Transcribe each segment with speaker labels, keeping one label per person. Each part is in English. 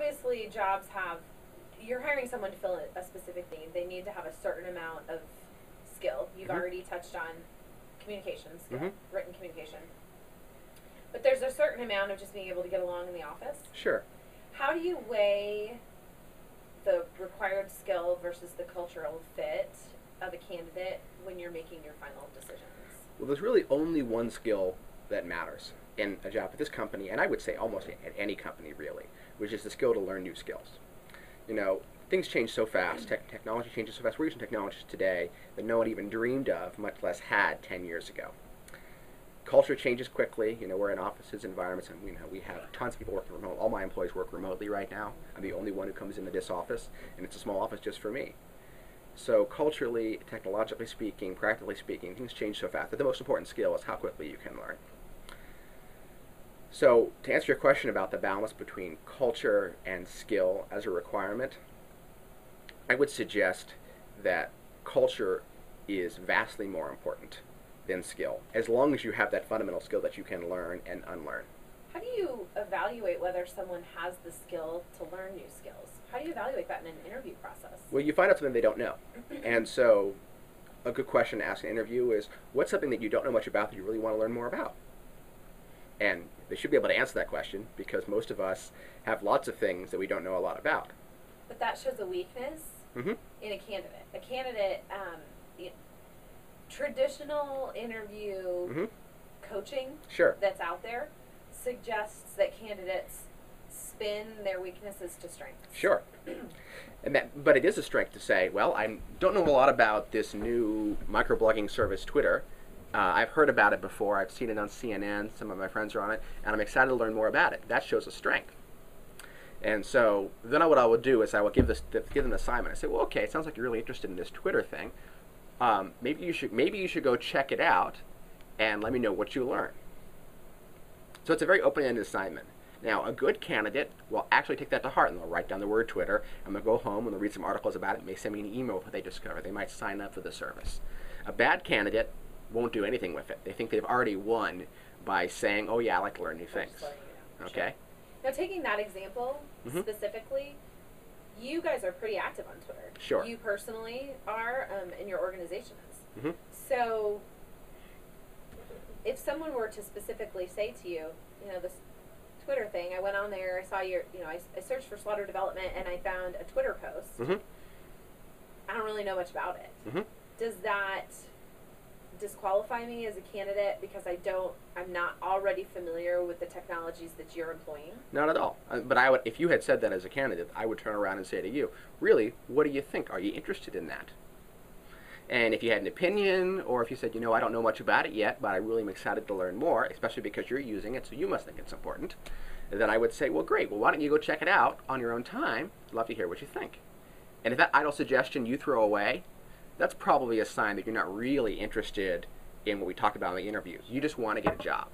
Speaker 1: obviously jobs have, you're hiring someone to fill a specific need. They need to have a certain amount of skill. You've already touched on communication skill, written communication. But there's a certain amount of just being able to get along in the office.
Speaker 2: Sure.
Speaker 1: How do you weigh the required skill versus the cultural fit of a candidate when you're making your final decisions?
Speaker 2: Well, there's really only one skill that matters in a job at this company, and I would say almost at any company really, which is the skill to learn new skills. You know, things change so fast, technology changes so fast. We're using technologies today that no one even dreamed of, much less had 10 years ago. Culture changes quickly. You know, we're in offices, environments, and we have tons of people working remote. All my employees work remotely right now. I'm the only one who comes into this office, and it's a small office just for me. So culturally, technologically speaking, practically speaking, things change so fast that the most important skill is how quickly you can learn. So to answer your question about the balance between culture and skill as a requirement, I would suggest that culture is vastly more important than skill, as long as you have that fundamental skill that you can learn and unlearn.
Speaker 1: How do you evaluate whether someone has the skill to learn new skills? How do you evaluate that in an interview process?
Speaker 2: Well, you find out something they don't know. And so a good question to ask in an interview is, what's something that you don't know much about that you really want to learn more about? And they should be able to answer that question, because most of us have lots of things that we don't know a lot about.
Speaker 1: But that shows a weakness in a candidate. A candidate, traditional interview coaching that's out there suggests that candidates spin their weaknesses to strengths.
Speaker 2: Sure. But it is a strength to say, well, I don't know a lot about this new microblogging service, Twitter. I've heard about it before. I've seen it on CNN. Some of my friends are on it, and I'm excited to learn more about it. That shows a strength. And so then what I will do is I will give them an assignment. I say, well, okay, it sounds like you're really interested in this Twitter thing. Maybe you should go check it out and let me know what you learn. So it's a very open-ended assignment. Now, a good candidate will actually take that to heart, and they'll write down the word Twitter, and they'll go home and they'll read some articles about it, may send me an email with what they discover. They might sign up for the service. A bad candidate won't do anything with it. They think they've already won by saying, oh yeah, I like to learn new things. Okay?
Speaker 1: Now, taking that example specifically, you guys are pretty active on Twitter.
Speaker 2: Sure.
Speaker 1: You personally are, and your organization is. So if someone were to specifically say to you, you know, this Twitter thing, I went on there, I saw your, you know, I searched for Slaughter Development, and I found a Twitter post. I don't really know much about it. Does that disqualify me as a candidate because I'm not already familiar with the technologies that you're employing?
Speaker 2: Not at all. But if you had said that as a candidate, I would turn around and say to you, really, what do you think? Are you interested in that? And if you had an opinion, or if you said, you know, I don't know much about it yet, but I really am excited to learn more, especially because you're using it, so you must think it's important, then I would say, well, great. Well, why don't you go check it out on your own time? I'd love to hear what you think. And if that idle suggestion you throw away, that's probably a sign that you're not really interested in what we talked about in the interviews. You just want to get a job.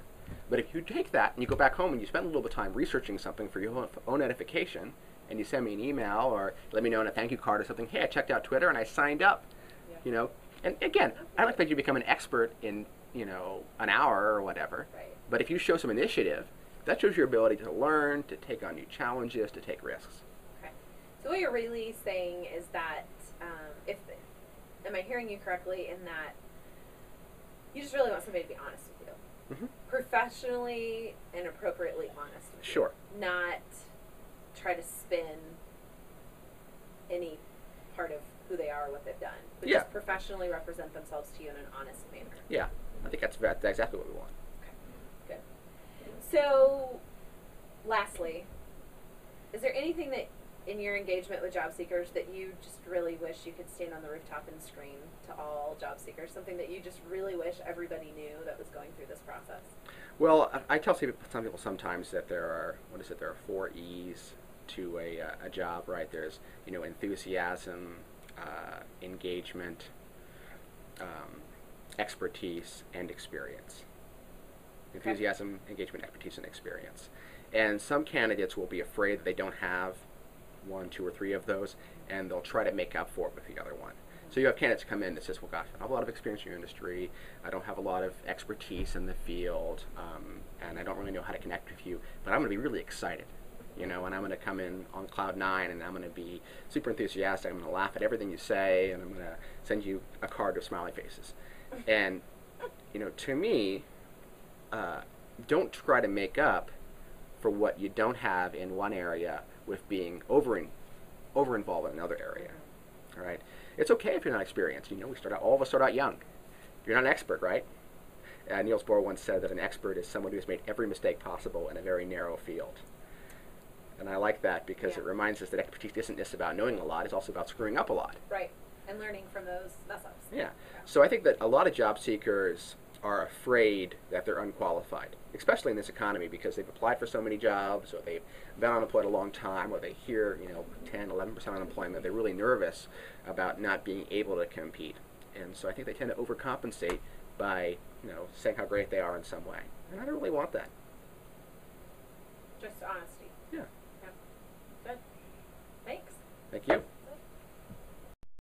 Speaker 2: But if you take that and you go back home and you spend a little bit of time researching something for your own edification, and you send me an email or let me know in a thank you card or something, hey, I checked out Twitter and I signed up. You know, and again, I don't expect you to become an expert in, you know, an hour or whatever. But if you show some initiative, that shows your ability to learn, to take on new challenges, to take risks.
Speaker 1: Okay. So what you're really saying is that, am I hearing you correctly in that you just really want somebody to be honest with you? Professionally and appropriately honest with you. Not try to spin any part of who they are or what they've done, but just professionally represent themselves to you in an honest manner.
Speaker 2: Yeah, I think that's exactly what we want.
Speaker 1: Okay, good. So, lastly, is there anything that in your engagement with job seekers that you just really wish you could stand on the rooftop and scream to all job seekers? Something that you just really wish everybody knew that was going through this process? Well,
Speaker 2: I tell some people sometimes that there are 4 E's to a job, right? There's, you know, enthusiasm, engagement, expertise, and experience. Enthusiasm, engagement, expertise, and experience. And some candidates will be afraid that they don't have 1, 2, or 3 of those, and they'll try to make up for it with the other one. So you have candidates come in that says, well, gosh, I don't have a lot of experience in your industry, I don't have a lot of expertise in the field, and I don't really know how to connect with you, but I'm going to be really excited you know, and I'm going to come in on cloud 9, and I'm going to be super enthusiastic. I'm going to laugh at everything you say, and I'm going to send you a card with smiley faces. And, you know, to me, don't try to make up for what you don't have in one area with being over involved in another area. All right, it's okay if you're not experienced. You know, all of us start out young. You're not an expert, right? Niels Bohr once said that an expert is someone who has made every mistake possible in a very narrow field. And I like that because it reminds us that expertise isn't just about knowing a lot, it's also about screwing up a lot.
Speaker 1: Right, and learning from those mess-ups.
Speaker 2: Yeah. So I think that a lot of job seekers are afraid that they're unqualified, especially in this economy, because they've applied for so many jobs, or they've been unemployed a long time, or they hear, you know, 10, 11% unemployment. They're really nervous about not being able to compete. And so I think they tend to overcompensate by, you know, saying how great they are in some way. And I don't really want that.
Speaker 1: Just honesty.
Speaker 2: Yeah.
Speaker 1: Good. Thanks.
Speaker 2: Thank you.